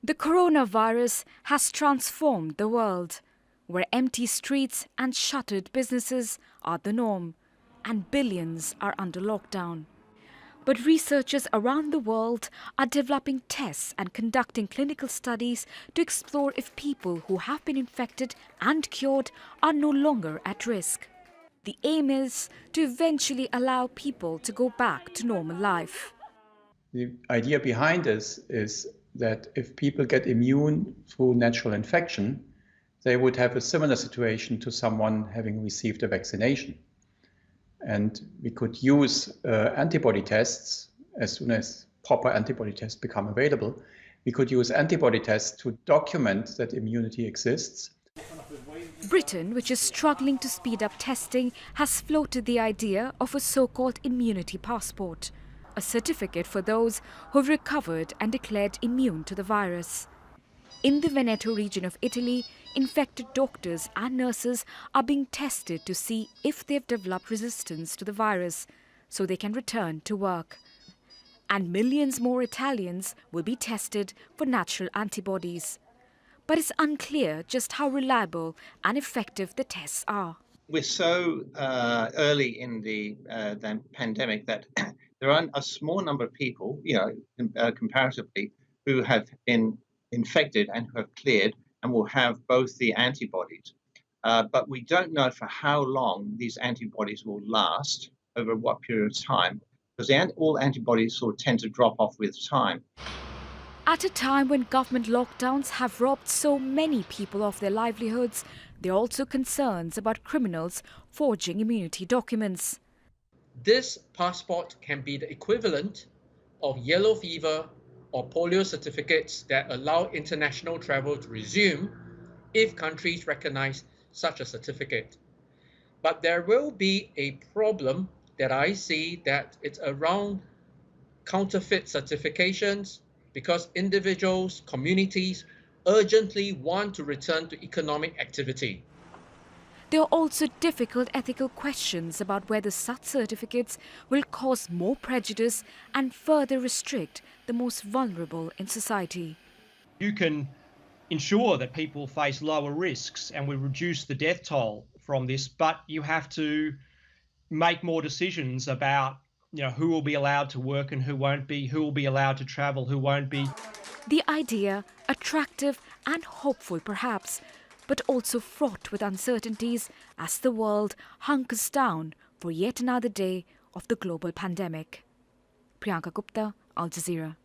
The coronavirus has transformed the world, where empty streets and shuttered businesses are the norm, and billions are under lockdown. But researchers around the world are developing tests and conducting clinical studies to explore if people who have been infected and cured are no longer at risk. The aim is to eventually allow people to go back to normal life. The idea behind this is that if people get immune through natural infection, they would have a similar situation to someone having received a vaccination. And we could use antibody tests as soon as proper antibody tests become available. We could use antibody tests to document that immunity exists. Britain, which is struggling to speed up testing, has floated the idea of a so-called immunity passport, a certificate for those who have recovered and declared immune to the virus. In the Veneto region of Italy, infected doctors and nurses are being tested to see if they've developed resistance to the virus so they can return to work. And millions more Italians will be tested for natural antibodies. But it's unclear just how reliable and effective the tests are. We're so early in the pandemic that there are a small number of people, comparatively, who have been infected and who have cleared and will have both the antibodies. But we don't know for how long these antibodies will last, over what period of time, because all antibodies sort of tend to drop off with time. At a time when government lockdowns have robbed so many people of their livelihoods, there are also concerns about criminals forging immunity documents. This passport can be the equivalent of yellow fever or polio certificates that allow international travel to resume if countries recognize such a certificate. But there will be a problem that I see, that it's around counterfeit certifications, because individuals, communities urgently want to return to economic activity. There are also difficult ethical questions about whether such certificates will cause more prejudice and further restrict the most vulnerable in society. You can ensure that people face lower risks and we reduce the death toll from this, but you have to make more decisions about who will be allowed to work and who won't be, who will be allowed to travel, who won't be. The idea, attractive and hopeful perhaps, but also fraught with uncertainties as the world hunkers down for yet another day of the global pandemic. Priyanka Gupta, Al Jazeera.